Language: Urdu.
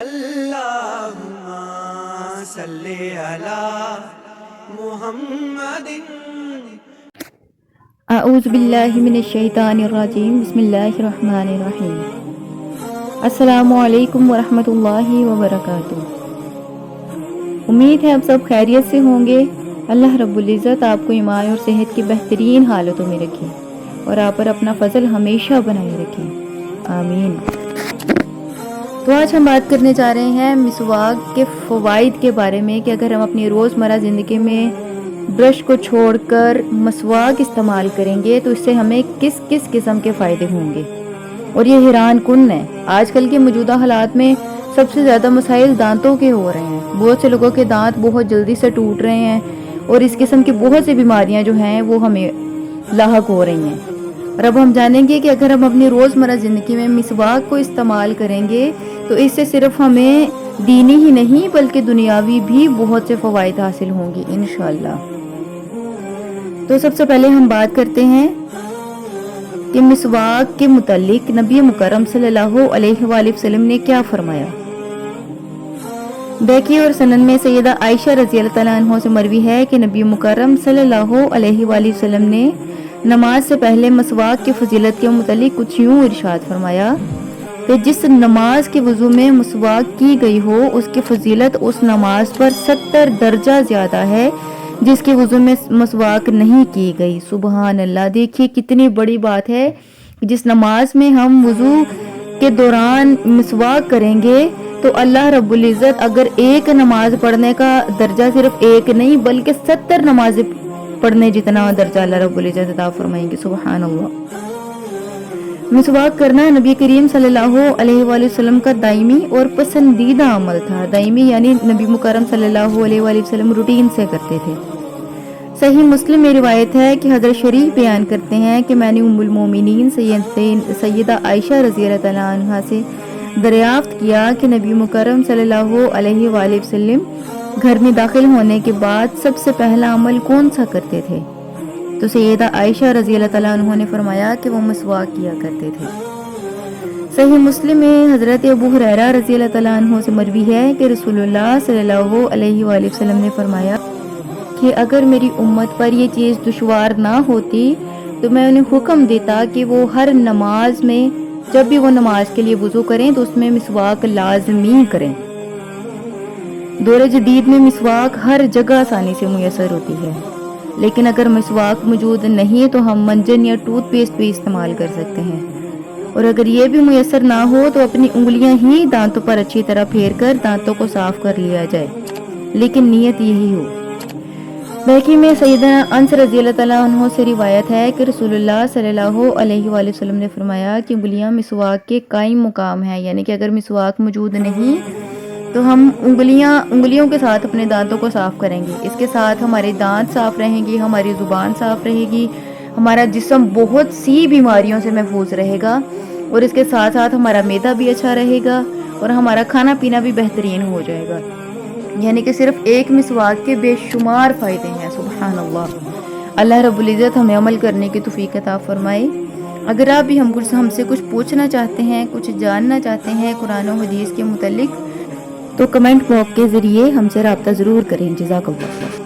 اللهم صل على محمد. اعوذ باللہ من الشیطان الرجیم. بسم اللہ الرحمن الرحیم. السلام علیکم ورحمۃ اللہ وبرکاتہ. امید ہے آپ سب خیریت سے ہوں گے. اللہ رب العزت آپ کو ایمان اور صحت کی بہترین حالتوں میں رکھے اور آپ پر اپنا فضل ہمیشہ بنائے رکھے. آمین. تو آج ہم بات کرنے جا رہے ہیں مسواک کے فوائد کے بارے میں کہ اگر ہم اپنی روزمرہ زندگی میں برش کو چھوڑ کر مسواک استعمال کریں گے تو اس سے ہمیں کس کس قسم کے فائدے ہوں گے. اور یہ حیران کن ہے. آج کل کے موجودہ حالات میں سب سے زیادہ مسائل دانتوں کے ہو رہے ہیں. بہت سے لوگوں کے دانت بہت جلدی سے ٹوٹ رہے ہیں اور اس قسم کی بہت سی بیماریاں جو ہیں وہ ہمیں لاحق ہو رہی ہیں. اور اب ہم جانیں گے کہ اگر ہم اپنی روزمرہ زندگی میں مسواک کو استعمال کریں گے تو اس سے صرف ہمیں دینی ہی نہیں بلکہ دنیاوی بھی بہت سے فوائد حاصل ہوں گی انشاءاللہ. تو سب سے پہلے ہم بات کرتے ہیں کہ مسواک کے متعلق نبی مکرم صلی اللہ علیہ وآلہ وسلم نے کیا فرمایا. بیکی اور سنن میں سیدہ عائشہ رضی اللہ تعالیٰ عنہ سے مروی ہے کہ نبی مکرم صلی اللہ علیہ وآلہ وسلم نے نماز سے پہلے مسواک کی فضیلت کے متعلق کچھ یوں ارشاد فرمایا کہ جس نماز کے وضو میں مسواک کی گئی ہو اس کی فضیلت اس نماز پر 70 درجہ زیادہ ہے جس کے وضو میں مسواک نہیں کی گئی. سبحان اللہ. دیکھیے کتنی بڑی بات ہے. جس نماز میں ہم وضو کے دوران مسواک کریں گے تو اللہ رب العزت اگر ایک نماز پڑھنے کا درجہ صرف ایک نہیں بلکہ 70 نماز پڑھنے جتنا درجہ اللہ رب العزت عطا فرمائیں گے. سبحان اللہ. مسواک کرنا نبی کریم صلی اللہ علیہ وآلہ وسلم کا دائمی اور پسندیدہ عمل تھا. دائمی یعنی نبی مکرم صلی اللہ علیہ وآلہ وسلم روٹین سے کرتے تھے. صحیح مسلم میں روایت ہے کہ حضرت شریف بیان کرتے ہیں کہ میں نے ام المومنین سیدہ عائشہ رضی اللہ تعالیٰ عنہ سے دریافت کیا کہ نبی مکرم صلی اللہ علیہ وآلہ وسلم گھر میں داخل ہونے کے بعد سب سے پہلا عمل کون سا کرتے تھے. تو سیدہ عائشہ رضی اللہ تعالیٰ عنہ نے فرمایا کہ وہ مسواک کیا کرتے تھے. صحیح مسلم میں حضرت ابو ہریرہ رضی اللہ تعالیٰ عنہ سے مروی ہے کہ رسول اللہ صلی اللہ علیہ وآلہ وسلم نے فرمایا کہ اگر میری امت پر یہ چیز دشوار نہ ہوتی تو میں انہیں حکم دیتا کہ وہ ہر نماز میں جب بھی وہ نماز کے لیے وضو کریں تو اس میں مسواک لازمی کریں. دور جدید میں مسواک ہر جگہ آسانی سے میسر ہوتی ہے لیکن اگر مسواک موجود نہیں تو ہم منجن یا ٹوتھ پیسٹ بھی استعمال کر سکتے ہیں. اور اگر یہ بھی میسر نہ ہو تو اپنی انگلیاں ہی دانتوں پر اچھی طرح پھیر کر دانتوں کو صاف کر لیا جائے لیکن نیت یہی ہو. بیکی میں سیدنا انس رضی اللہ تعالیٰ عنہ سے روایت ہے کہ رسول اللہ صلی اللہ علیہ وآلہ وسلم نے فرمایا کہ انگلیاں مسواک کے قائم مقام ہیں. یعنی کہ اگر مسواک موجود نہیں تو ہم انگلیوں کے ساتھ اپنے دانتوں کو صاف کریں گے. اس کے ساتھ ہمارے دانت صاف رہیں گی, ہماری زبان صاف رہے گی, ہمارا جسم بہت سی بیماریوں سے محفوظ رہے گا اور اس کے ساتھ ساتھ ہمارا معدہ بھی اچھا رہے گا اور ہمارا کھانا پینا بھی بہترین ہو جائے گا. یعنی کہ صرف ایک مسواک کے بے شمار فائدے ہیں. سبحان اللہ. اللہ رب العزت ہمیں عمل کرنے کی توفیق عطا فرمائے. اگر آپ بھی ہم سے کچھ پوچھنا چاہتے ہیں, کچھ جاننا چاہتے ہیں قرآن و حدیث کے متعلق تو کمنٹ باکس کے ذریعے ہم سے رابطہ ضرور کریں. جزاک اللہ.